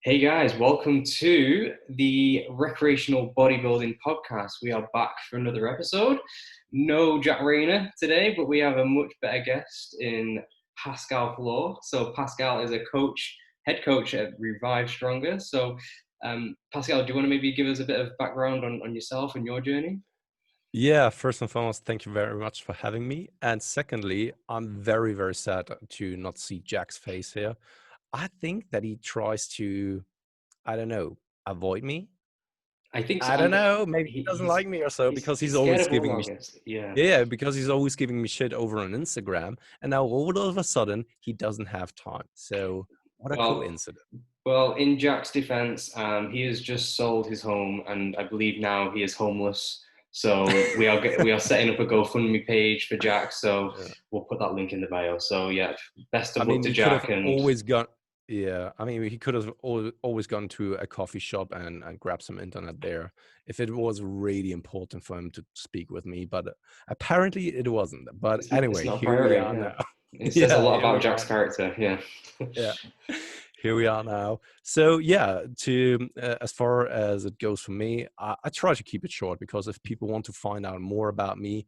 Hey guys, welcome to the Recreational Bodybuilding Podcast. We are back for another episode. No Jack Rayner today, but we have a much better guest in Pascal Flor. So Pascal is a coach, head coach at Revive Stronger. So Pascal, do you want to maybe give us a bit of background on yourself and your journey? Yeah, first and foremost, thank you very much for having me. And secondly, I'm very, very sad to not see Jack's face here. I think that he tries to, I don't know, avoid me. I think so. I don't know, maybe he He, doesn't he's like me or so because he's he's scared always of all giving our me, guests. Yeah. yeah, because he's always giving me shit over on Instagram. And now all of a sudden, he doesn't have time. So what a Well, coincidence. Well, in Jack's defense, he has just sold his home, and I believe now he is homeless. So we are setting up a GoFundMe page for Jack. So Yeah. we'll put that link in the bio. So yeah, best I of luck mean, to he could have Jack. And always gone. Yeah, I mean, he could have always gone to a coffee shop and grabbed some internet there if it was really important for him to speak with me. But apparently, it wasn't. But it's anyway, not a here we priority. are Yeah, now. it says a Yeah, lot here about we Jack's are. character. Yeah. Yeah, here we are now. So yeah, to as far as it goes for me, I try to keep it short because if people want to find out more about me,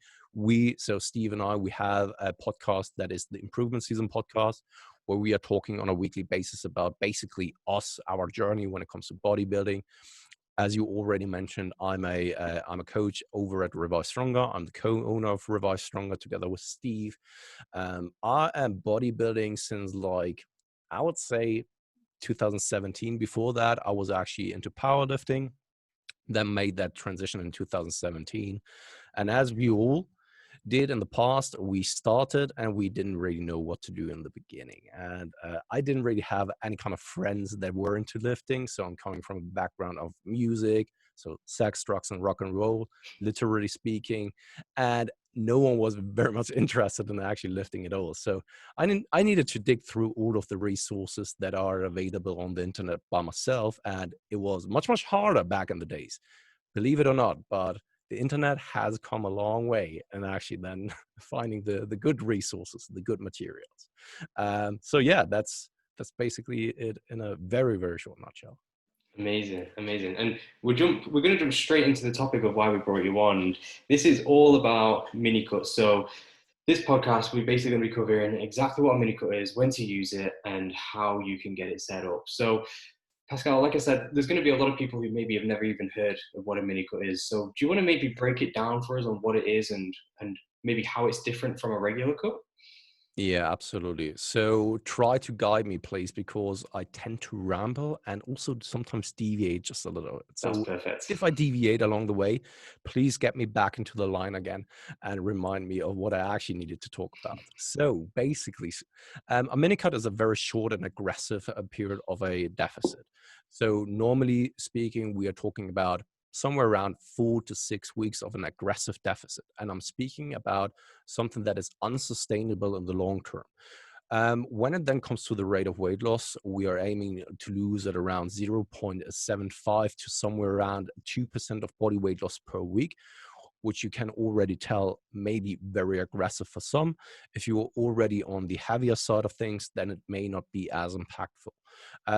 so Steve and I, we have a podcast that is the Improvement Season podcast, where we are talking on a weekly basis about basically us, our journey when it comes to bodybuilding. As you already mentioned, I'm a coach over at Revive Stronger. I'm the co-owner of Revive Stronger together with Steve. I am bodybuilding since like I would say 2017. Before that, I was actually into powerlifting, then made that transition in 2017. And as we all did in the past, we started and we didn't really know what to do in the beginning. And I didn't really have any kind of friends that were into lifting. So I'm coming from a background of music, so sex, drugs, and rock and roll, literally speaking. And no one was very much interested in actually lifting at all. So I needed to dig through all of the resources that are available on the internet by myself. And it was much, much harder back in the days, believe it or not. But the internet has come a long way and actually then finding the good resources, the good materials. So yeah, that's basically it in a very, very short nutshell. Amazing, amazing. And we're gonna jump straight into the topic of why we brought you on. And this is all about mini cuts. So this podcast, we're basically going to be covering exactly what a MiniCut is, when to use it, and how you can get it set up. So, Pascal, like I said, there's going to be a lot of people who maybe have never even heard of what a MiniCut is. So, do you want to maybe break it down for us on what it is and maybe how it's different from a regular cut? Yeah, absolutely. So try to guide me, please, because I tend to ramble and also sometimes deviate just a little. That's So perfect. if I deviate along the way, please get me back into the line again and remind me of what I actually needed to talk about. So basically, a mini cut is a very short and aggressive period of a deficit. So normally speaking, we are talking about somewhere around 4 to 6 weeks of an aggressive deficit. And I'm speaking about something that is unsustainable in the long term. When it then comes to the rate of weight loss, we are aiming to lose at around 0.75 to somewhere around 2% of body weight loss per week, which you can already tell may be very aggressive for some. If you're already on the heavier side of things, then it may not be as impactful.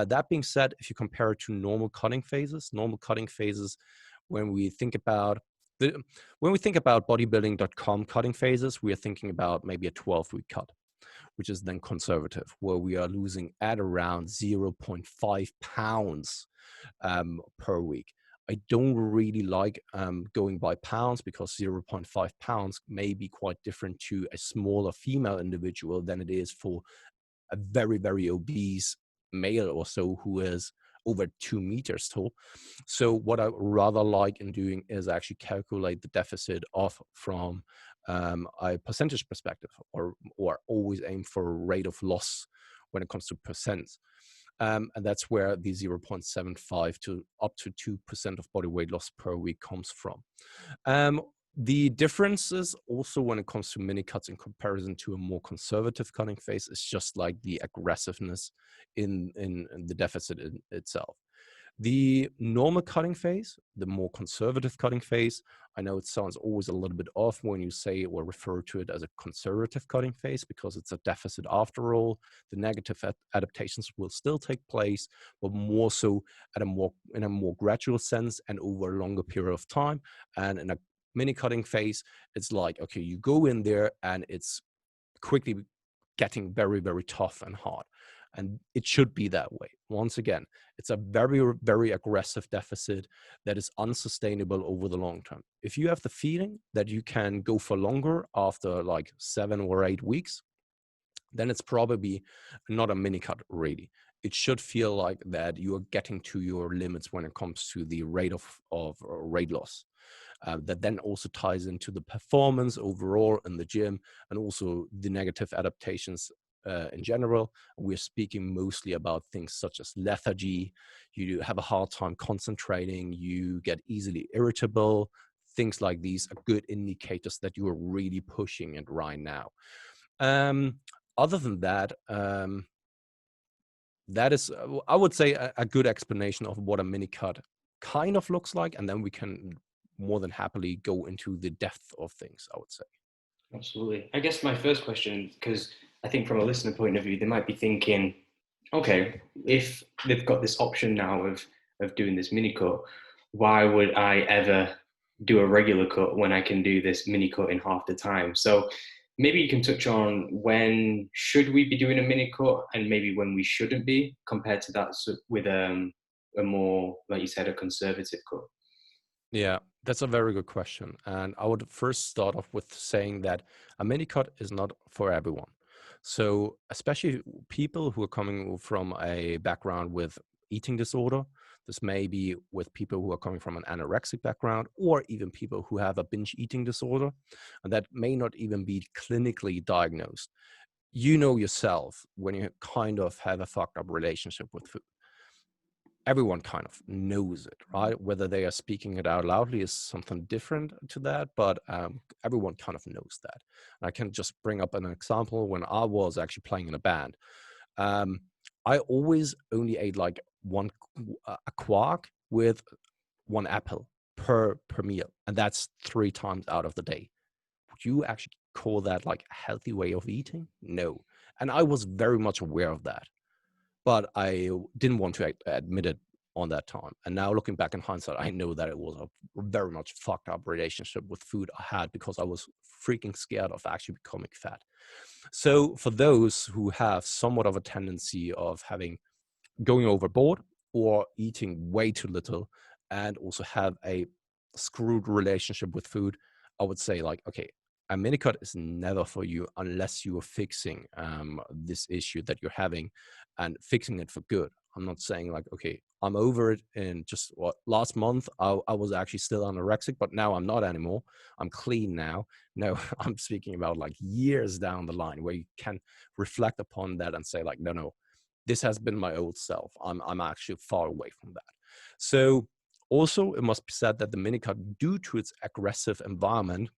That being said, if you compare it to normal cutting phases, when we think about the, when we think about bodybuilding.com cutting phases, we are thinking about maybe a 12-week cut, which is then conservative, where we are losing at around zero point 0.5 pounds per week. I don't really like going by pounds because zero point 0.5 pounds may be quite different to a smaller female individual than it is for a very, very obese male or so who is over 2 meters tall. So what I rather like in doing is actually calculate the deficit off from a percentage perspective, or always aim for a rate of loss when it comes to percents. And that's where the 0.75 to up to 2% of body weight loss per week comes from. Um, the differences also when it comes to mini cuts in comparison to a more conservative cutting phase is just like the aggressiveness in the deficit itself. The normal cutting phase, the more conservative cutting phase, I know it sounds always a little bit off when you say or refer to it as a conservative cutting phase, because it's a deficit after all. The negative adaptations will still take place, but more so in a more gradual sense and over a longer period of time. And in a mini cutting phase, it's like, okay, you go in there and it's quickly getting very, very tough and hard. And it should be that way. Once again, it's a very, very aggressive deficit that is unsustainable over the long term. If you have the feeling that you can go for longer after like 7 or 8 weeks, then it's probably not a mini cut really. It should feel like that you are getting to your limits when it comes to the rate of rate loss. That then also ties into the performance overall in the gym and also the negative adaptations in general. We're speaking mostly about things such as lethargy. You have a hard time concentrating, you get easily irritable. Things like these are good indicators that you are really pushing it right now. Other than that, that is, I would say, a good explanation of what a mini cut kind of looks like, and then we can more than happily go into the depth of things, I would say. Absolutely. I guess my first question, because I think from a listener point of view, they might be thinking, okay, if they've got this option now of doing this mini cut, why would I ever do a regular cut when I can do this mini cut in half the time? So maybe you can touch on when should we be doing a mini cut and maybe when we shouldn't be compared to that with a more, like you said, a conservative cut. Yeah, that's a very good question. And I would first start off with saying that a mini cut is not for everyone. So, especially people who are coming from a background with eating disorder, this may be with people who are coming from an anorexic background, or even people who have a binge eating disorder, and that may not even be clinically diagnosed. You know yourself when you kind of have a fucked up relationship with food. Everyone kind of knows it, right? Whether they are speaking it out loudly is something different to that, but everyone kind of knows that. And I can just bring up an example. When I was actually playing in a band, um, I always only ate like a quark with one apple per meal, and that's 3 times out of the day. Would you actually call that like a healthy way of eating? No. And I was very much aware of that, but I didn't want to admit it on that time. And now looking back in hindsight, I know that it was a very much fucked up relationship with food I had because I was freaking scared of actually becoming fat. So for those who have somewhat of a tendency of going overboard or eating way too little and also have a screwed relationship with food, I would say like, okay, a mini cut is never for you unless you are fixing this issue that you're having and fixing it for good. I'm not saying like, okay, I'm over it in just what last month I was actually still anorexic, but now I'm not anymore. I'm clean now. No, I'm speaking about like years down the line where you can reflect upon that and say like, no, this has been my old self. I'm actually far away from that. So also it must be said that the minicut, due to its aggressive environment,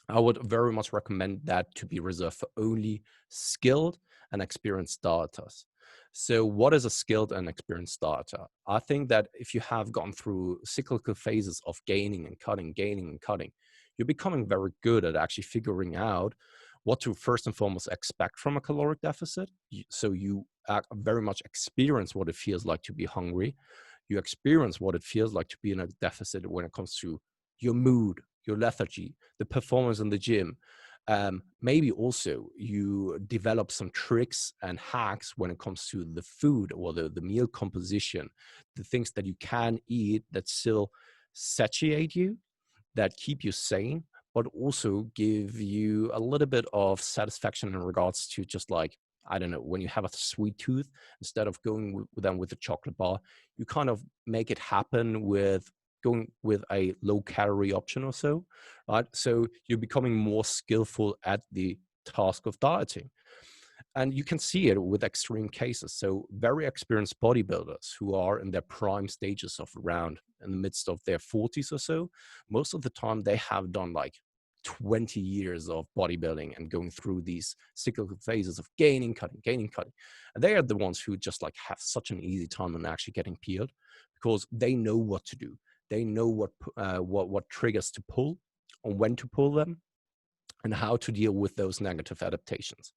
I would very much recommend that to be reserved for only skilled and experienced starters. So what is a skilled and experienced starter? I think that if you have gone through cyclical phases of gaining and cutting, you're becoming very good at actually figuring out what to first and foremost expect from a caloric deficit. So you very much experience what it feels like to be hungry. You experience what it feels like to be in a deficit when it comes to your mood, your lethargy, the performance in the gym. Maybe also you develop some tricks and hacks when it comes to the food or the meal composition, the things that you can eat that still satiate you, that keep you sane, but also give you a little bit of satisfaction in regards to just like, I don't know, when you have a sweet tooth, instead of going with them with a chocolate bar, you kind of make it happen with going with a low calorie option or so, right? So you're becoming more skillful at the task of dieting. And you can see it with extreme cases. So very experienced bodybuilders who are in their prime stages of around in the midst of their 40s or so, most of the time they have done like 20 years of bodybuilding and going through these cyclical phases of gaining, cutting. And they are the ones who just like have such an easy time in actually getting peeled because they know what to do. They know what triggers to pull and when to pull them and how to deal with those negative adaptations.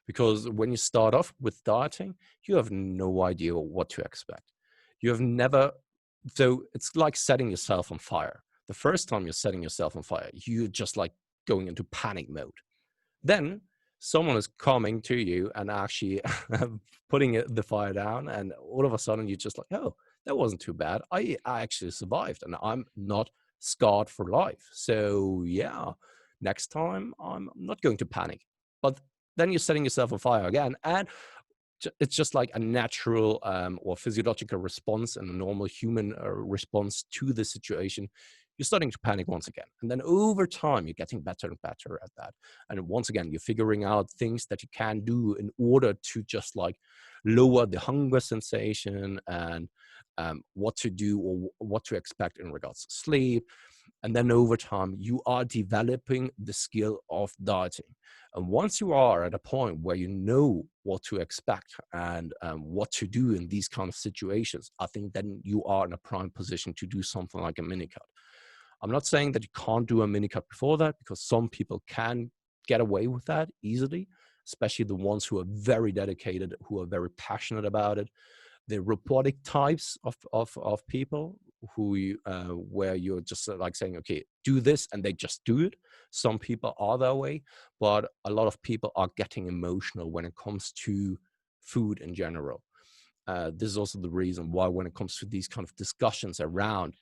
Because when you start off with dieting, you have no idea what to expect. You have never, so it's like setting yourself on fire. The first time you're setting yourself on fire, you're just like going into panic mode. Then someone is coming to you and actually putting the fire down, and all of a sudden you're just like, oh, that wasn't too bad. I actually survived, and I'm not scarred for life. So yeah, next time I'm not going to panic. But then you're setting yourself on fire again, and it's just like a natural or physiological response and a normal human response to the situation. You're starting to panic once again. And then over time, you're getting better and better at that. And once again, you're figuring out things that you can do in order to just like lower the hunger sensation and what to do or what to expect in regards to sleep. And then over time, you are developing the skill of dieting. And once you are at a point where you know what to expect and what to do in these kind of situations, I think then you are in a prime position to do something like a mini cut. I'm not saying that you can't do a mini cut before that, because some people can get away with that easily, especially the ones who are very dedicated, who are very passionate about it. The robotic types of people who where you're just like saying, okay, do this, and they just do it. Some people are that way, but a lot of people are getting emotional when it comes to food in general. This is also the reason why when it comes to these kind of discussions around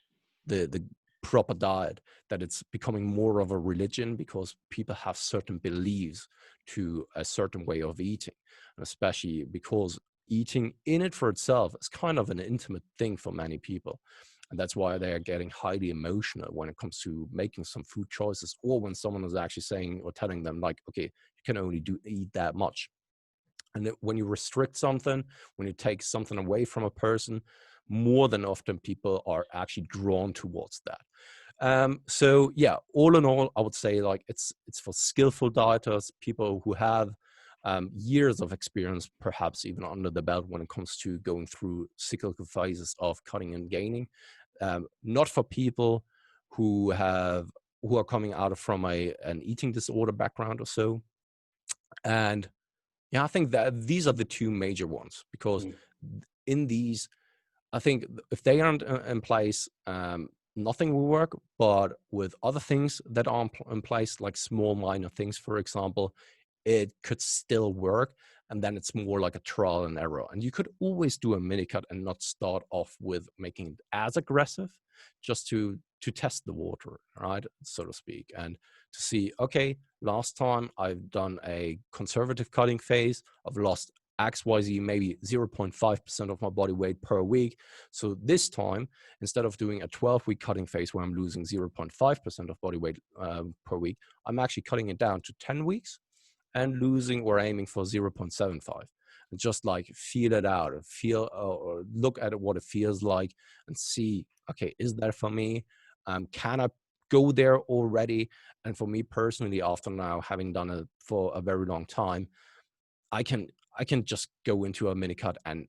the proper diet, that it's becoming more of a religion, because people have certain beliefs to a certain way of eating, and especially because eating in it for itself is kind of an intimate thing for many people. And that's why they are getting highly emotional when it comes to making some food choices, or when someone is actually saying or telling them like, okay, you can only eat that much. And when you restrict something, when you take something away from a person, more than often people are actually drawn towards that. So yeah, all in all, I would say like it's for skillful dieters, people who have years of experience, perhaps even under the belt, when it comes to going through cyclical phases of cutting and gaining. Not for people who are coming out from an eating disorder background or so. And yeah, I think that these are the two major ones, because in these, I think if they aren't in place, nothing will work. But with other things that are in place, like small minor things, for example, it could still work. And then it's more like a trial and error. And you could always do a mini cut and not start off with making it as aggressive, just to test the water, right, so to speak, and to see, okay, last time I've done a conservative cutting phase, I've lost XYZ, maybe 0.5% of my body weight per week. So this time, instead of doing a 12-week cutting phase where I'm losing 0.5% of body weight per week, I'm actually cutting it down to 10 weeks and losing or aiming for 0.75. And just like feel it out, feel or look at what it feels like and see, okay, is that for me? Can I go there already? And for me personally, after now having done it for a very long time, I can just go into a mini cut and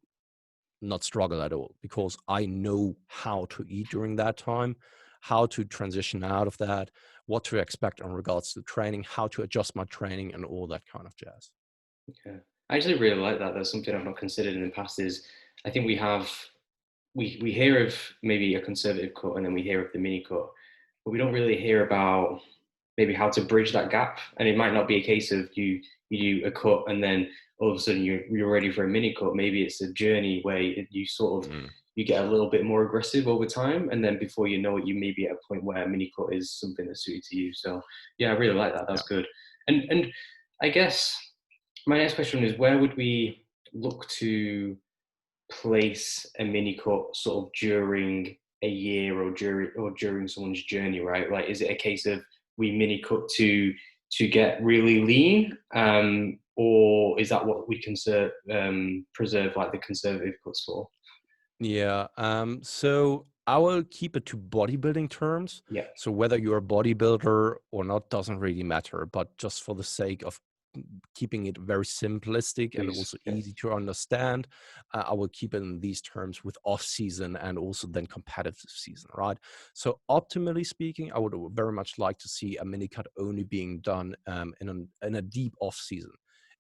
not struggle at all, because I know how to eat during that time, how to transition out of that, what to expect in regards to training, how to adjust my training, and all that kind of jazz. Yeah, I actually really like that. That's something I've not considered in the past. Is I think we hear of maybe a conservative cut, and then we hear of the mini cut, but we don't really hear about maybe how to bridge that gap. And it might not be a case of you do a cut and then all of a sudden you're ready for a mini cut. Maybe it's a journey where you sort of you get a little bit more aggressive over time, and then before you know it, you may be at a point where a mini cut is something that's suited to you. So yeah, I really like that. Yeah. That's good. And I guess my next question is, where would we look to place a mini cut sort of during a year or during someone's journey, right? Like, is it a case of we mini cut to get really lean, or is that what we preserve like the conservative cuts for? Yeah. So I will keep it to bodybuilding terms. Yeah. So whether you're a bodybuilder or not doesn't really matter, but just for the sake of keeping it very simplistic and Please. also Yeah. easy to understand, I will keep it in these terms with off season and also then competitive season, right? So optimally speaking, I would very much like to see a mini cut only being done in a deep off season,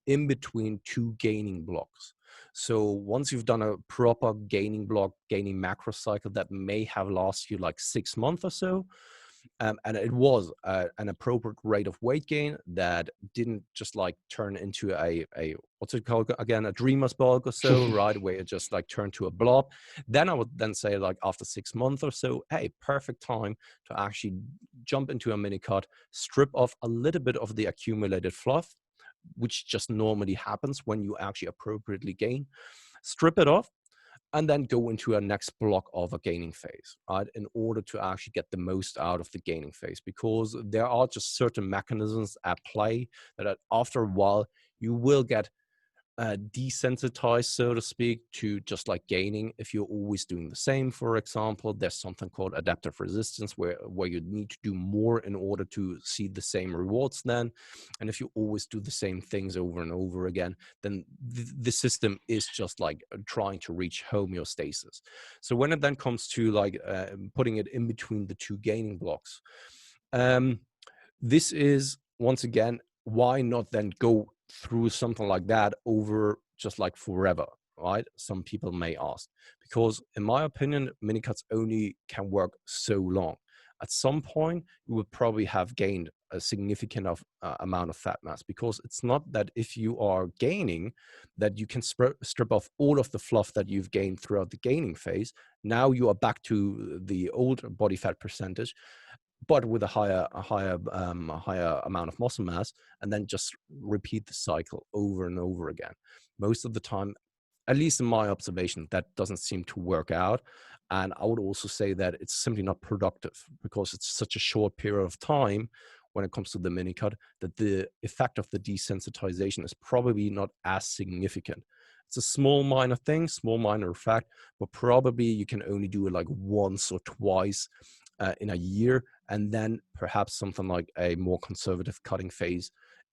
in between two gaining blocks. So once you've done a proper gaining block, gaining macro cycle that may have lasted you like 6 months or so, and it was an appropriate rate of weight gain that didn't just like turn into a what's it called again, a dreamer's bulk or so, right, where it just like turned to a blob. Then I would then say, like, after 6 months or so, hey, perfect time to actually jump into a mini cut, strip off a little bit of the accumulated fluff, which just normally happens when you actually appropriately gain, strip it off, and then go into a next block of a gaining phase, right? In order to actually get the most out of the gaining phase, because there are just certain mechanisms at play that after a while you will get desensitized, so to speak, to just like gaining. If you're always doing the same, for example, there's something called adaptive resistance where you need to do more in order to see the same rewards then. And if you always do the same things over and over again, then the system is just like trying to reach homeostasis. So when it then comes to like putting it in between the two gaining blocks, this is, once again, why not then go through something like that over just like forever, right? Some people may ask, because in my opinion, mini cuts only can work so long. At some point, you would probably have gained a significant amount of fat mass, because it's not that if you are gaining that you can strip off all of the fluff that you've gained throughout the gaining phase. Now you are back to the old body fat percentage, but with a higher amount of muscle mass, and then just repeat the cycle over and over again. Most of the time, at least in my observation, that doesn't seem to work out. And I would also say that it's simply not productive, because it's such a short period of time when it comes to the mini cut that the effect of the desensitization is probably not as significant. It's a small minor thing, small minor effect, but probably you can only do it like once or twice in a year, and then perhaps something like a more conservative cutting phase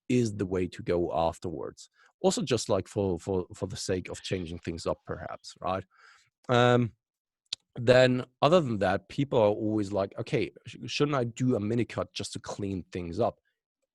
is the way to go afterwards. Also, just like for the sake of changing things up, perhaps, right? Then other than that, people are always like, okay, shouldn't I do a mini cut just to clean things up?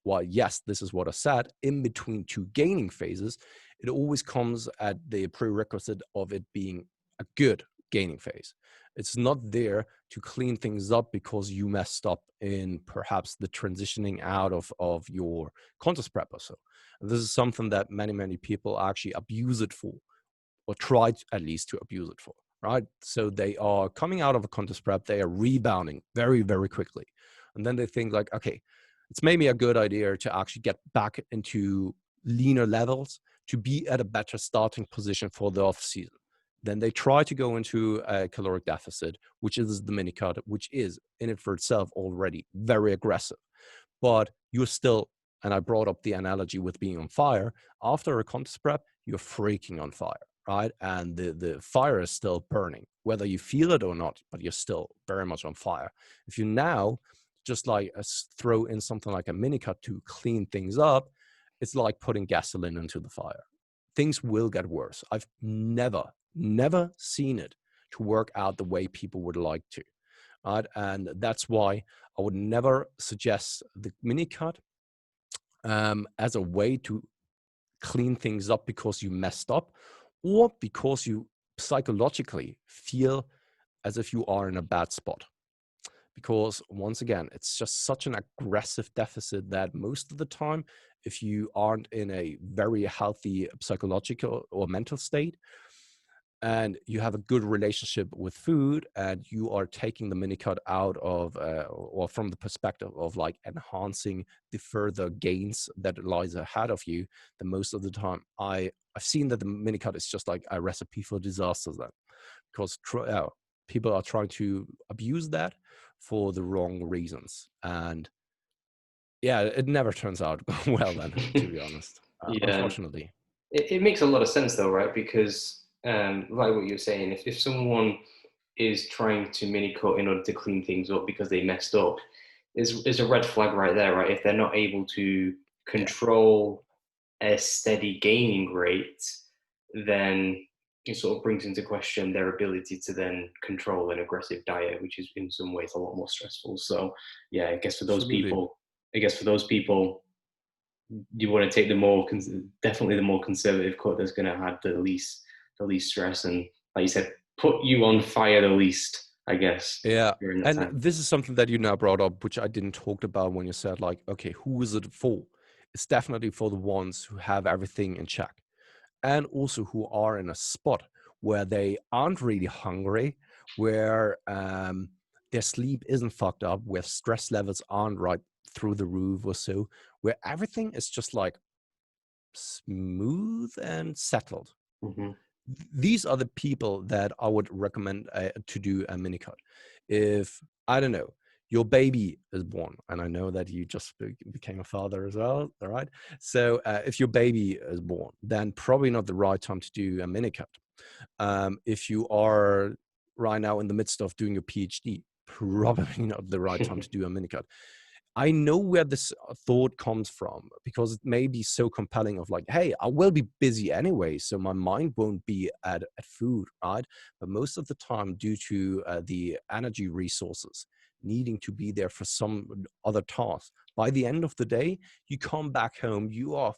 Well, yes, this is what I said. In between two gaining phases, it always comes at the prerequisite of it being a good gaining phase. It's not there to clean things up because you messed up in perhaps the transitioning out of your contest prep or so. And this is something that many people actually abuse it for, or tried at least to abuse it for, right? So they are coming out of a contest prep, they are rebounding very quickly. And then they think like, okay, it's maybe a good idea to actually get back into leaner levels to be at a better starting position for the off season. Then they try to go into a caloric deficit, which is the mini cut, which is in it for itself already very aggressive. But you're still, and I brought up the analogy with being on fire, after a contest prep, you're freaking on fire, right? And the fire is still burning, whether you feel it or not, but you're still very much on fire. If you now just like throw in something like a mini cut to clean things up, it's like putting gasoline into the fire. Things will get worse. I've never seen it to work out the way people would like to, right? And that's why I would never suggest the mini cut as a way to clean things up because you messed up, or because you psychologically feel as if you are in a bad spot. Because once again, it's just such an aggressive deficit that most of the time, if you aren't in a very healthy psychological or mental state, and you have a good relationship with food, and you are taking the mini cut out of or from the perspective of like enhancing the further gains that lies ahead of you, then most of the time I've seen that the mini cut is just like a recipe for disasters then, because people are trying to abuse that for the wrong reasons. And yeah, it never turns out well then, to be honest, Yeah. unfortunately. It makes a lot of sense though, right? Because like what you're saying, if someone is trying to mini cut in order to clean things up because they messed up, is a red flag right there, right? If they're not able to Yeah, control a steady gaining rate, then it sort of brings into question their ability to then control an aggressive diet, which is in some ways a lot more stressful. So yeah, Absolutely. I guess for those people, you want to take the more definitely the more conservative cut that's going to have the least stress, and like you said, put you on fire the least, I guess, Yeah. during that And time. this is something that you now brought up, which I didn't talk about when you said, like, okay, who is it for? It's definitely for the ones who have everything in check, and also who are in a spot where they aren't really hungry, where their sleep isn't fucked up, where stress levels aren't right through the roof or so, where everything is just like smooth and settled. Hmm. These are the people that I would recommend to do a mini cut. If, I don't know, your baby is born, and I know that you just became a father as well, all right? So if your baby is born, then probably not the right time to do a mini cut. If you are right now in the midst of doing your PhD, probably not the right time to do a mini cut. I know where this thought comes from, because it may be so compelling of like, hey, I will be busy anyway, so my mind won't be at food, right? But most of the time, due to the energy resources needing to be there for some other task, by the end of the day, you come back home, you are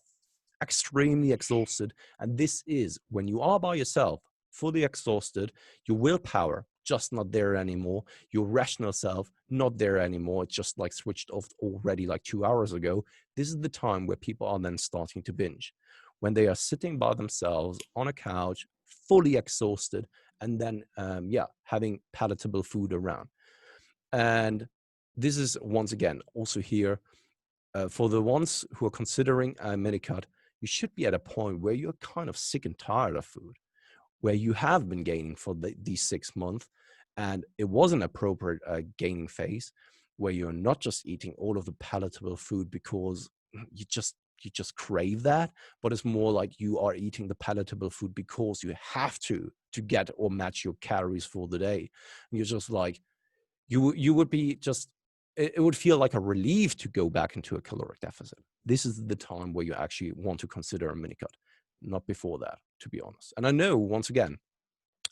extremely exhausted. And this is when you are by yourself, fully exhausted, your willpower just not there anymore, your rational self not there anymore, it's just like switched off already like 2 hours ago. This is the time where people are then starting to binge, when they are sitting by themselves on a couch, fully exhausted, and then yeah, having palatable food around. And this is once again also here for the ones who are considering a mini cut. You should be at a point where you're kind of sick and tired of food, where you have been gaining for these 6 months, and it was an appropriate gaining phase, where you're not just eating all of the palatable food because you just crave that, but it's more like you are eating the palatable food because you have to get or match your calories for the day. And you're just like, you would be just, it would feel like a relief to go back into a caloric deficit. This is the time where you actually want to consider a mini cut, not before that, to be honest. And I know, once again,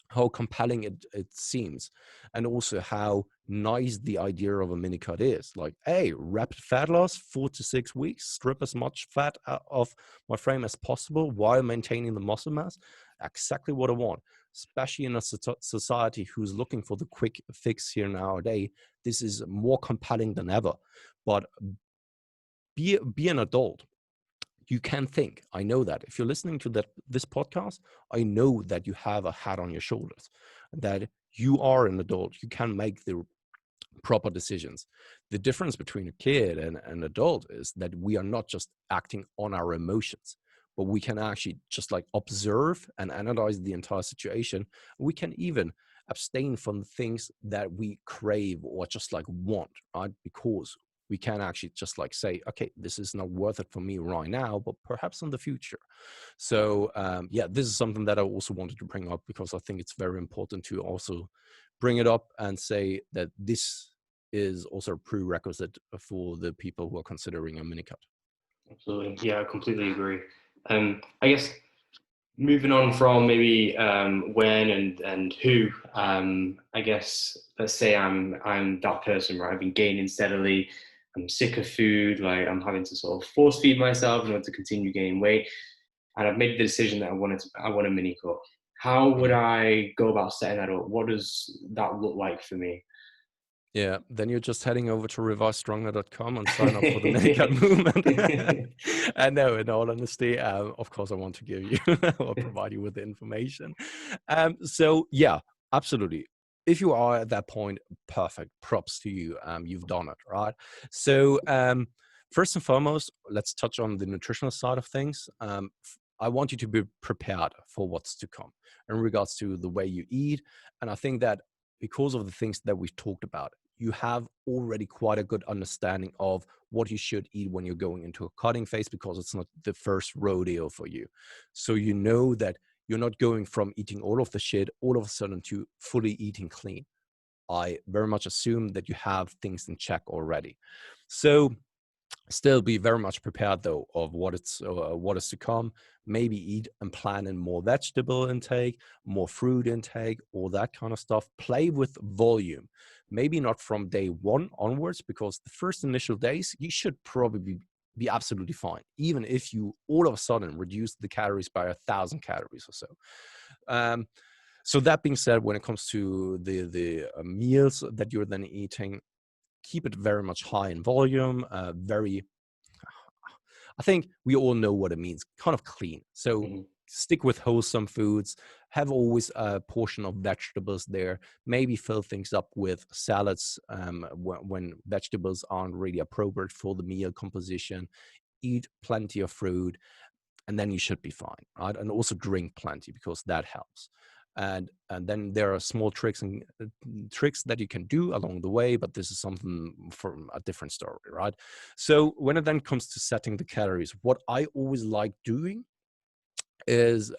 how compelling it seems, and also how nice the idea of a mini cut is. Like, hey, rapid fat loss, 4 to 6 weeks, strip as much fat out of my frame as possible while maintaining the muscle mass. Exactly what I want, especially in a society who's looking for the quick fix here nowadays. This is more compelling than ever. But be an adult. You can think. I know that if you're listening to this podcast, I know that you have a hat on your shoulders, that you are an adult. You can make the proper decisions. The difference between a kid and an adult is that we are not just acting on our emotions, but we can actually just like observe and analyze the entire situation. We can even abstain from the things that we crave or just like want, right? Because we can actually just like say, okay, this is not worth it for me right now, but perhaps in the future. So yeah, this is something that I also wanted to bring up, because I think it's very important to also bring it up and say that this is also a prerequisite for the people who are considering a mini cut. Absolutely, yeah, I completely agree. I guess moving on from maybe when and who, I guess let's say I'm that person, right? I've been gaining steadily. I'm sick of food, like I'm having to sort of force feed myself in order to continue gaining weight, and I've made the decision that I want a mini cut. How would Mhm. I go about setting that up? What does that look like for me? Yeah, then you're just heading over to revisestronger.com and sign up for the MiniCut movement. And no, in all honesty, of course, I want to give you or provide you with the information. So yeah, absolutely. If you are at that point, perfect. Props to you. You've done it, right? So first and foremost, let's touch on the nutritional side of things. I want you to be prepared for what's to come in regards to the way you eat. And I think that because of the things that we've talked about, you have already quite a good understanding of what you should eat when you're going into a cutting phase, because it's not the first rodeo for you. So you know that you're not going from eating all of the shit all of a sudden to fully eating clean. I very much assume that you have things in check already. So Still be very much prepared though of what is to come. Maybe eat and plan in more vegetable intake, more fruit intake, all that kind of stuff. Play with volume. Maybe not from day one onwards, because the first initial days you should probably be absolutely fine, even if you all of a sudden reduce the calories by 1,000 calories or so. Um, so that being said, when it comes to the meals that you're then eating, keep it very much high in volume, very, I think we all know what it means, kind of clean. So Hmm. stick with wholesome foods, have always a portion of vegetables there, maybe fill things up with salads when vegetables aren't really appropriate for the meal composition. Eat plenty of fruit, and then you should be fine, right? And also drink plenty, because that helps. And then there are small tricks and tricks that you can do along the way, but this is something from a different story, right? So when it then comes to setting the calories, what I always like doing is,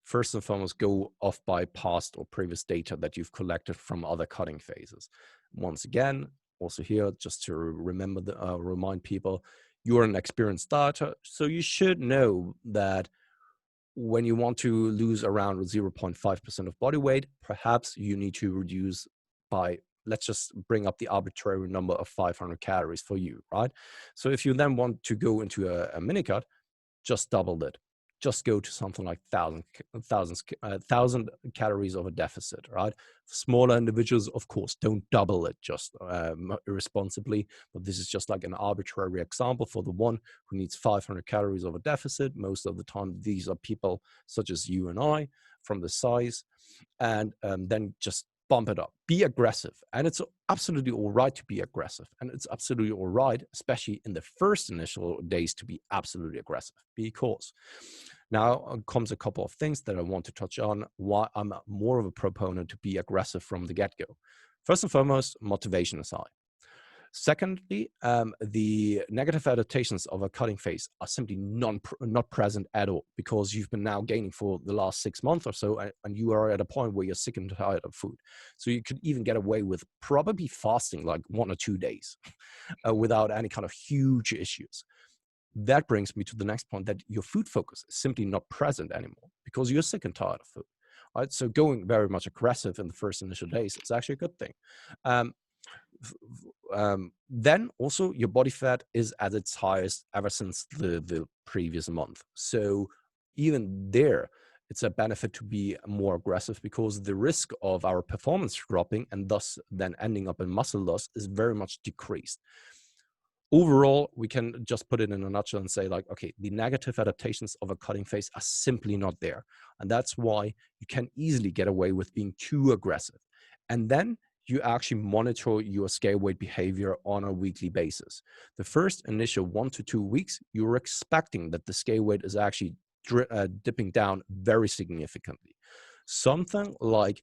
first and foremost, go off by past or previous data that you've collected from other cutting phases. Once again, also here, just to remember remind people, you're an experienced dieter, so you should know that when you want to lose around 0.5% of body weight, perhaps you need to reduce by, let's just bring up the arbitrary number of 500 calories for you, right? So if you then want to go into a mini cut, just double it. Just go to something like thousand calories of a deficit, right? Smaller individuals, of course, don't double it just irresponsibly, but this is just like an arbitrary example for the one who needs 500 calories of a deficit. Most of the time, these are people such as you and I from the size, and then just bump it up. Be aggressive. And it's absolutely all right to be aggressive. And it's absolutely all right, especially in the first initial days, to be absolutely aggressive. Because now comes a couple of things that I want to touch on why I'm more of a proponent to be aggressive from the get-go. First and foremost, motivation aside. Secondly, the negative adaptations of a cutting phase are simply not present at all, because you've been now gaining for the last 6 months or so, and you are at a point where you're sick and tired of food. So you could even get away with probably fasting like 1 or 2 days without any kind of huge issues. That brings me to the next point, that your food focus is simply not present anymore because you're sick and tired of food. Right? So going very much aggressive in the first initial days is actually a good thing. Um, then also your body fat is at its highest ever since the previous month. So even there, it's a benefit to be more aggressive, because the risk of our performance dropping and thus then ending up in muscle loss is very much decreased. Overall, we can just put it in a nutshell and say, like, okay, the negative adaptations of a cutting phase are simply not there. And that's why you can easily get away with being too aggressive. And then you actually monitor your scale weight behavior on a weekly basis. The first initial 1 to 2 weeks, you're expecting that the scale weight is actually dipping down very significantly. Something like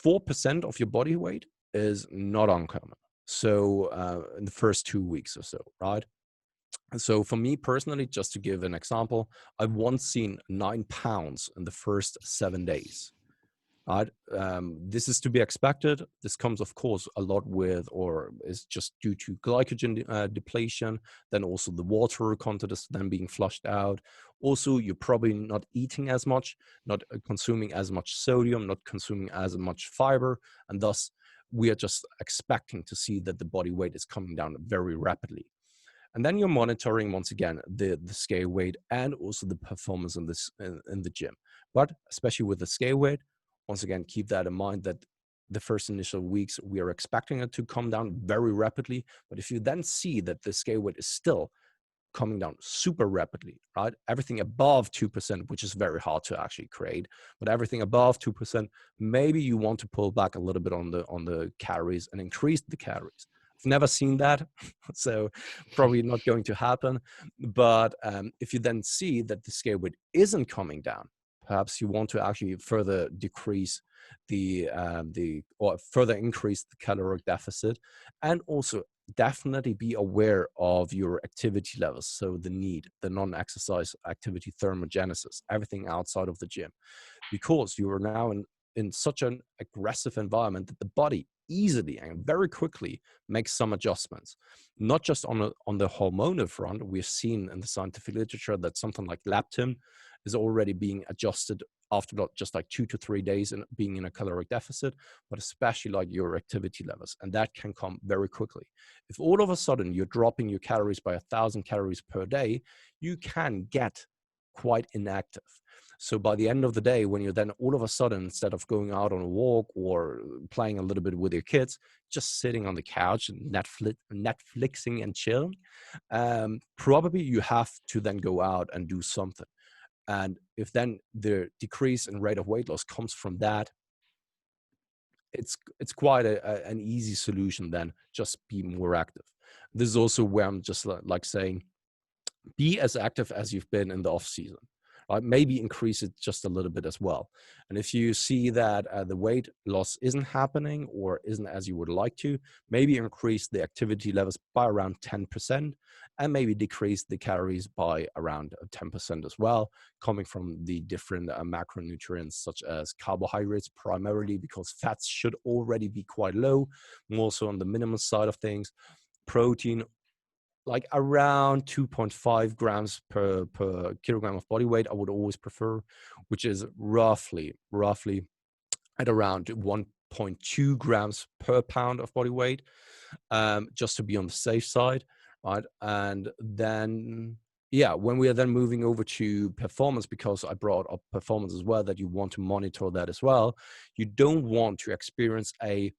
4% of your body weight is not uncommon. So in the first 2 weeks or so, right? So for me personally, just to give an example, I've once seen 9 pounds in the first 7 days. Right? This is to be expected. This comes, of course, a lot with, or is just due to glycogen depletion. Then also the water content is then being flushed out. Also, you're probably not eating as much, not consuming as much sodium, not consuming as much fiber, and thus we are just expecting to see that the body weight is coming down very rapidly. And then you're monitoring, once again, the scale weight and also the performance in the gym. But especially with the scale weight, once again, keep that in mind, that the first initial weeks, we are expecting it to come down very rapidly. But if you then see that the scale weight is still coming down super rapidly, right? Everything above 2%, which is very hard to actually create, but everything above 2%, maybe you want to pull back a little bit on the calories and increase the calories. I've never seen that, so probably not going to happen. But if you then see that the scale weight isn't coming down, perhaps you want to actually further decrease or further increase the caloric deficit, and also definitely be aware of your activity levels. So the non-exercise activity thermogenesis, everything outside of the gym, because you are now in such an aggressive environment that the body easily and very quickly make some adjustments, not just on the hormonal front. We've seen in the scientific literature that something like leptin is already being adjusted after just like 2 to 3 days and being in a caloric deficit, but especially like your activity levels. And that can come very quickly. If all of a sudden you're dropping your calories by 1,000 calories per day, you can get quite inactive. So by the end of the day, when you're then all of a sudden, instead of going out on a walk or playing a little bit with your kids, just sitting on the couch and Netflixing and chilling, probably you have to then go out and do something. And if then the decrease in rate of weight loss comes from that, it's quite an easy solution then, just be more active. This is also where I'm just like saying, be as active as you've been in the off season. Right? Maybe increase it just a little bit as well. And if you see that the weight loss isn't happening or isn't as you would like to, maybe increase the activity levels by around 10% and maybe decrease the calories by around 10% as well, coming from the different macronutrients such as carbohydrates primarily, because fats should already be quite low, more so on the minimum side of things, protein, like around 2.5 grams per kilogram of body weight, I would always prefer, which is roughly at around 1.2 grams per pound of body weight, just to be on the safe side, right? And then, yeah, when we are then moving over to performance, because I brought up performance as well, that you want to monitor that as well. You don't want to experience a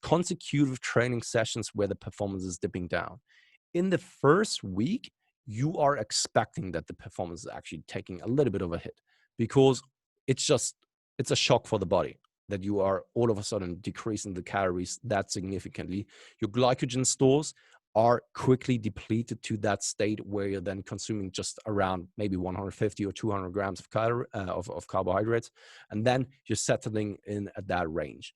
consecutive training sessions where the performance is dipping down. In the first week, you are expecting that the performance is actually taking a little bit of a hit, because it's a shock for the body that you are all of a sudden decreasing the calories that significantly. Your glycogen stores are quickly depleted to that state where you're then consuming just around maybe 150 or 200 grams of carbohydrates, and then you're settling in at that range.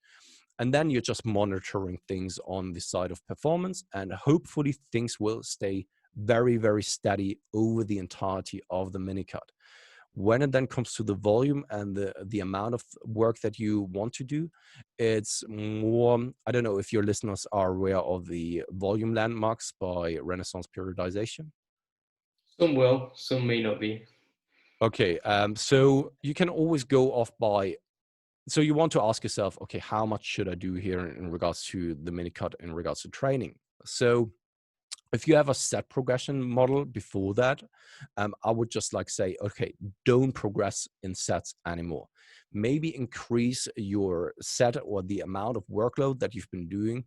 And then you're just monitoring things on the side of performance, and hopefully things will stay very, very steady over the entirety of the MiniCut. When it then comes to the volume and the amount of work that you want to do, it's more, I don't know if your listeners are aware of the volume landmarks by Renaissance periodization. Some will, some may not be. Okay, so you can always go off by, so you want to ask yourself, okay, how much should I do here in regards to the MiniCut, in regards to training? So if you have a set progression model before that, I would just like say, okay, don't progress in sets anymore. Maybe increase your set or the amount of workload that you've been doing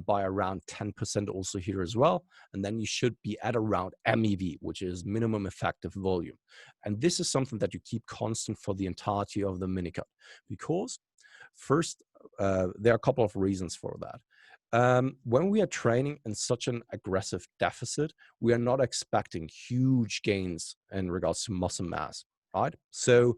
by around 10% also here as well. And then you should be at around MEV, which is minimum effective volume. And this is something that you keep constant for the entirety of the MiniCut, because first, there are a couple of reasons for that. When we are training in such an aggressive deficit, we are not expecting huge gains in regards to muscle mass, right? So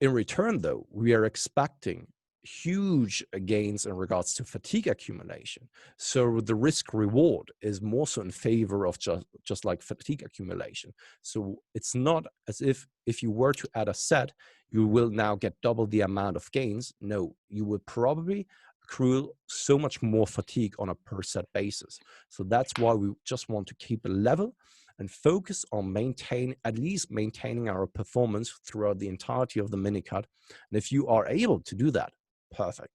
in return, though, we are expecting huge gains in regards to fatigue accumulation. So the risk reward is more so in favor of just like fatigue accumulation. So it's not as if you were to add a set, you will now get double the amount of gains. No, you would probably accrue so much more fatigue on a per set basis. So that's why we just want to keep it level and focus on at least maintaining our performance throughout the entirety of the MiniCut. And if you are able to do that, perfect.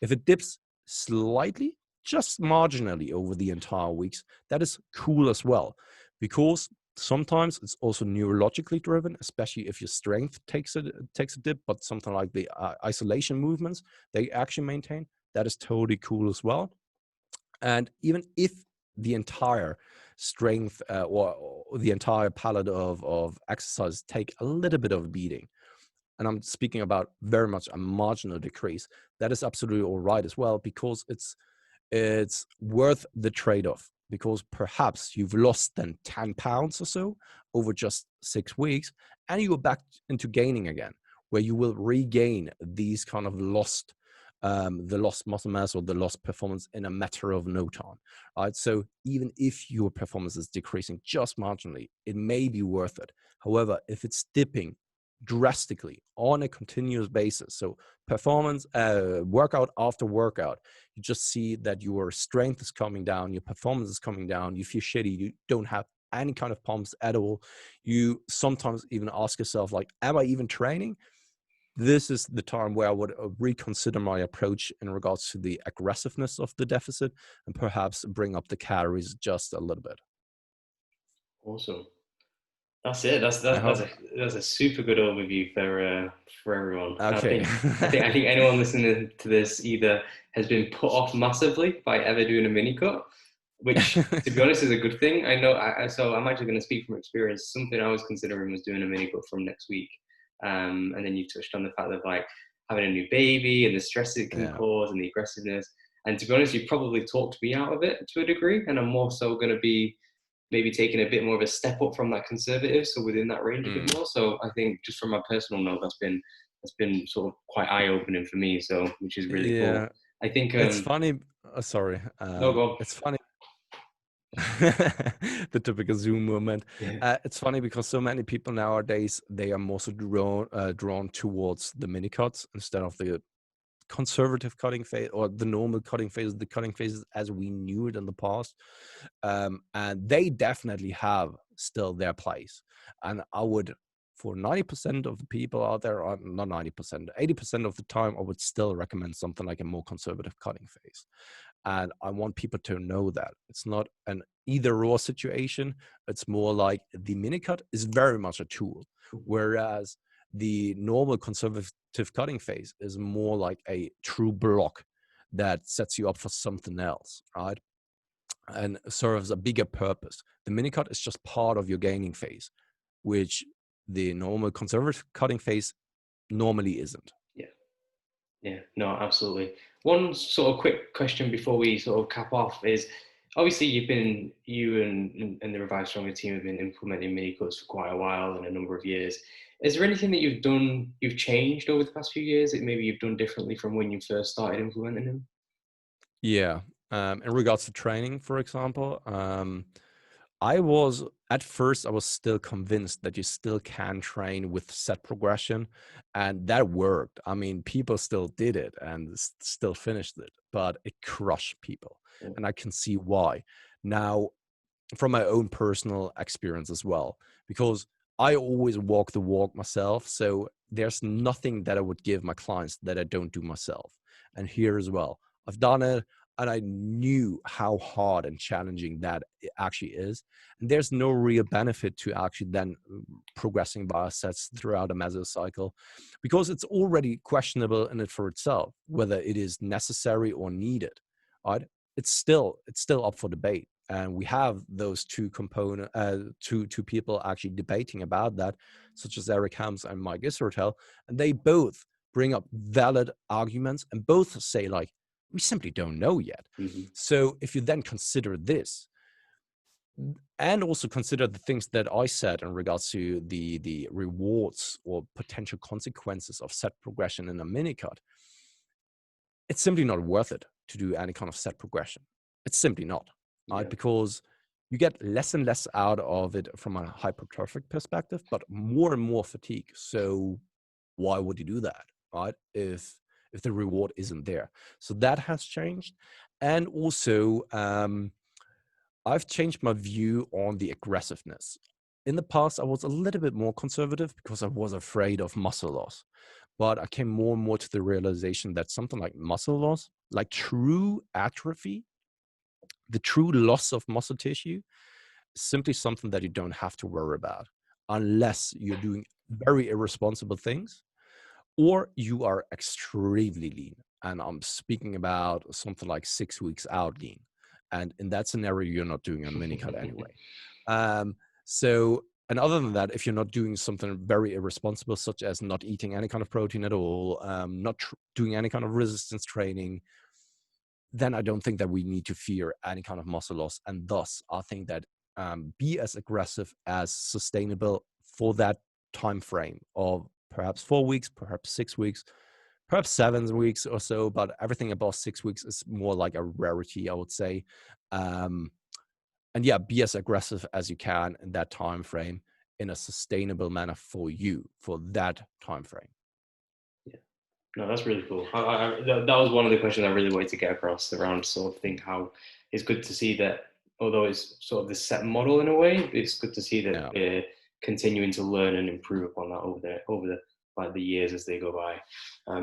If it dips slightly, just marginally over the entire weeks, that is cool as well, because sometimes it's also neurologically driven, especially if your strength takes a dip, but something like the isolation movements they actually maintain, that is totally cool as well. And even if the entire strength or the entire palette of exercise take a little bit of a beating, and I'm speaking about very much a marginal decrease, that is absolutely all right as well, because it's worth the trade-off, because perhaps you've lost then 10 pounds or so over just 6 weeks, and you are back into gaining again, where you will regain these kind of the lost muscle mass or the lost performance in a matter of no time, right? So even if your performance is decreasing just marginally, it may be worth it. However, if it's dipping drastically on a continuous basis. So performance, workout after workout, you just see that your strength is coming down, your performance is coming down, you feel shitty, you don't have any kind of pumps at all. You sometimes even ask yourself, like, am I even training? This is the time where I would reconsider my approach in regards to the aggressiveness of the deficit and perhaps bring up the calories just a little bit. Awesome. That's it. I That's a super good overview for everyone. Okay. I think anyone listening to this either has been put off massively by ever doing a mini cut, which to be honest is a good thing. I know. So I'm actually going to speak from experience. Something I was considering was doing a mini cut from next week. And then you touched on the fact of like having a new baby and the stress it can Yeah. cause and the aggressiveness. And to be honest, you probably talked me out of it to a degree. And I'm more so going to be maybe taking a bit more of a step up from that conservative, so within that range a bit more. So I think just from my personal note, that's been sort of quite eye opening for me. So which is really Yeah. cool. I think It's funny. Sorry. no go. It's funny. The typical Zoom moment. Yeah. It's funny because so many people nowadays, they are more so drawn towards the mini cuts instead of the conservative cutting phase or the normal cutting phase, the cutting phases as we knew it in the past. And they definitely have still their place. And I would, for 90% of the people out there, or not 90%, 80% of the time, I would still recommend something like a more conservative cutting phase. And I want people to know that it's not an either or situation. It's more like the mini cut is very much a tool, whereas the normal conservative cutting phase is more like a true block that sets you up for something else, right? And serves a bigger purpose. The mini cut is just part of your gaining phase, which the normal conservative cutting phase normally isn't. Yeah. Yeah, no, absolutely. One sort of quick question before we sort of cap off is obviously you and the Revive Stronger team have been implementing mini cuts for quite a while and a number of years. Is there anything that you've changed over the past few years that maybe you've done differently from when you first started implementing them? Yeah. In regards to training, for example, I was at first, I was still convinced that you still can train with set progression, and that worked. I mean, people still did it and still finished it, but it crushed people, Yeah. and I can see why. Now, from my own personal experience as well, because I always walk the walk myself. So there's nothing that I would give my clients that I don't do myself. And here as well, I've done it and I knew how hard and challenging that it actually is. And there's no real benefit to actually then progressing biosets throughout a mesocycle because it's already questionable in it for itself, whether it is necessary or needed. Right? It's still up for debate. And we have those two people actually debating about that, such as Eric Hams and Mike Israel, and they both bring up valid arguments and both say, like, we simply don't know yet. Mm-hmm. So if you then consider this and also consider the things that I said in regards to the rewards or potential consequences of set progression in a mini cut, it's simply not worth it to do any kind of set progression. It's simply not. Right? Yeah. Because you get less and less out of it from a hypertrophic perspective, but more and more fatigue. So why would you do that, right? If the reward isn't there. So that has changed. And also, I've changed my view on the aggressiveness. In the past, I was a little bit more conservative because I was afraid of muscle loss. But I came more and more to the realization that something like muscle loss, like true atrophy, the true loss of muscle tissue, is simply something that you don't have to worry about unless you're doing very irresponsible things or you are extremely lean. And I'm speaking about something like 6 weeks out lean. And in that scenario, you're not doing a mini cut anyway. So, and other than that, if you're not doing something very irresponsible, such as not eating any kind of protein at all, not doing any kind of resistance training, then I don't think that we need to fear any kind of muscle loss. And thus, I think that be as aggressive as sustainable for that time frame of perhaps 4 weeks, perhaps 6 weeks, perhaps 7 weeks or so. But everything above 6 weeks is more like a rarity, I would say. And yeah, be as aggressive as you can in that time frame. in a sustainable manner for you for that time frame. No, that's really cool. That was one of the questions I really wanted to get across around sort of thing, how it's good to see that although it's sort of the set model in a way, it's good to see that Yeah. we're continuing to learn and improve upon that over the like the years as they go by.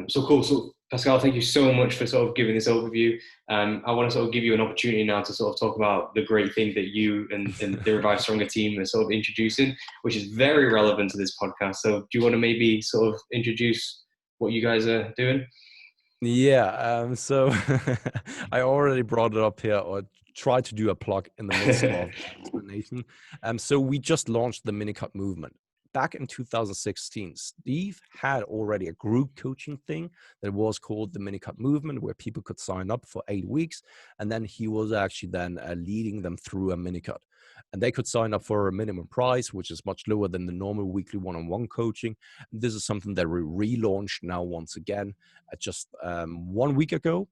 So cool. So Pascal, thank you so much for sort of giving this overview. I want to sort of give you an opportunity now to sort of talk about the great thing that you and the Revive Stronger team are sort of introducing, which is very relevant to this podcast. So do you want to maybe sort of introduce what you guys are doing? Yeah, so I already brought it up here, or tried to do a plug in the midst of the explanation. So we just launched the MiniCut Movement. Back in 2016, Steve had already a group coaching thing that was called the MiniCut Movement, where people could sign up for 8 weeks. And then he was actually then leading them through a MiniCut. And they could sign up for a minimum price, which is much lower than the normal weekly one-on-one coaching. This is something that we relaunched now once again just 1 week ago.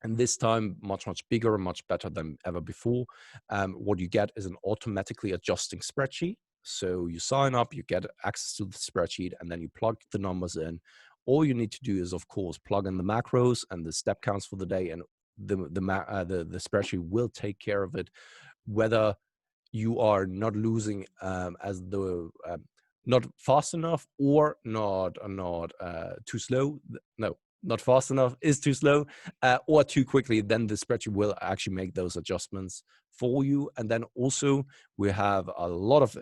And this time, much, much bigger and much better than ever before. What you get is an automatically adjusting spreadsheet. So you sign up, you get access to the spreadsheet, and then you plug the numbers in. All you need to do is, of course, plug in the macros and the step counts for the day, and the spreadsheet will take care of it, whether you are not losing as the not fast enough or not too slow. No, not fast enough is too slow, or too quickly. Then the spreadsheet will actually make those adjustments for you. And then also we have a lot of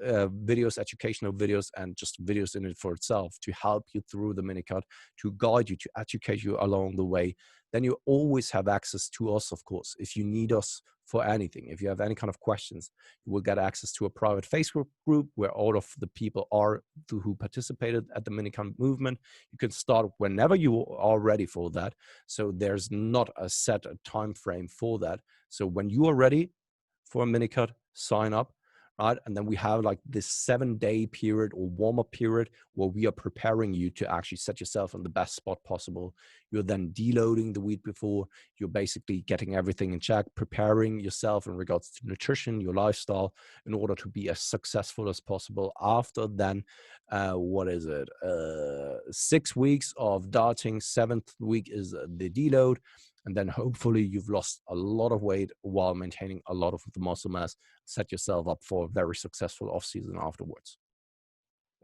videos, educational videos, and just videos in it for itself to help you through the MiniCut, to guide you, to educate you along the way. Then you always have access to us, of course. If you need us for anything, if you have any kind of questions, you will get access to a private Facebook group where all of the people are who participated at the MiniCut Movement. You can start whenever you are ready for that. So there's not a set time frame for that. So when you are ready for a MiniCut, sign up. Right. And then we have like this 7-day period or warm-up period where we are preparing you to actually set yourself in the best spot possible. You're then deloading the week before. You're basically getting everything in check, preparing yourself in regards to nutrition, your lifestyle, in order to be as successful as possible. After then, 6 weeks of dieting, 7th week is the deload. And then hopefully you've lost a lot of weight while maintaining a lot of the muscle mass. Set yourself up for a very successful off-season afterwards.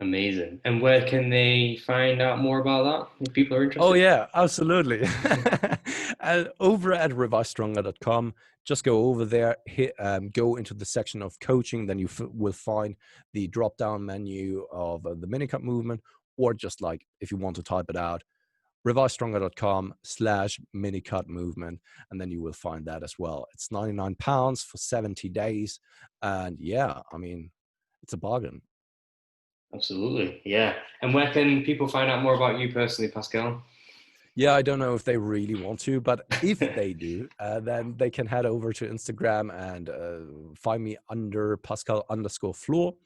Amazing. And where can they find out more about that if people are interested? Oh, yeah, absolutely. Over at revivestronger.com, just go over there, go into the section of coaching, then you will find the drop-down menu of the MiniCut Movement, or just like if you want to type it out, revivestronger.com/MiniCut Movement, and then you will find that as well. It's £99 for 70 days. And yeah, I mean, it's a bargain. Absolutely. Yeah. And where can people find out more about you personally, Pascal? Yeah, I don't know if they really want to, but if they do, then they can head over to Instagram and find me under Pascal_Flor.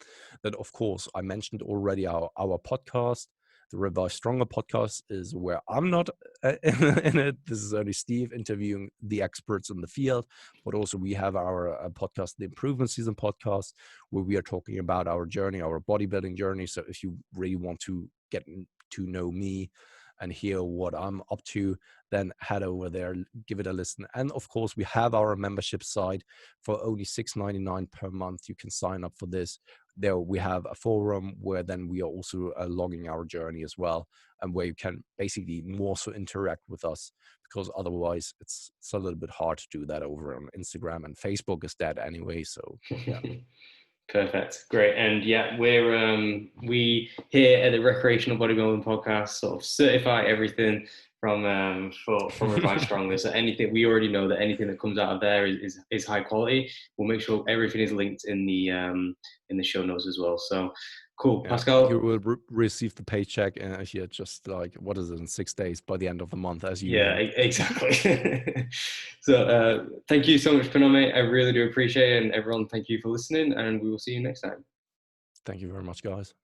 Then, of course, I mentioned already our podcast. The Revive Stronger podcast is where I'm not in it. This is only Steve interviewing the experts in the field. But also we have our podcast, the Improvement Season podcast, where we are talking about our journey, our bodybuilding journey. So if you really want to get to know me and hear what I'm up to, then head over there, give it a listen. And of course, we have our membership site for only $6.99 per month. You can sign up for this. There we have a forum where then we are also logging our journey as well, and where you can basically more so interact with us, because otherwise it's a little bit hard to do that over on Instagram, and Facebook is dead anyway. So yeah. Perfect. Great. And yeah, we here at the Recreational Bodybuilding Podcast sort of certify everything from Revive Stronger. So anything, we already know that anything that comes out of there is high quality. We'll make sure everything is linked in the show notes as well. So cool. Yeah, Pascal, you will receive the paycheck here just like, what is it, in 6 days by the end of the month, as you yeah, named. exactly. So thank you so much, Penome. I really do appreciate it. And everyone, thank you for listening, and we will see you next time. Thank you very much, guys.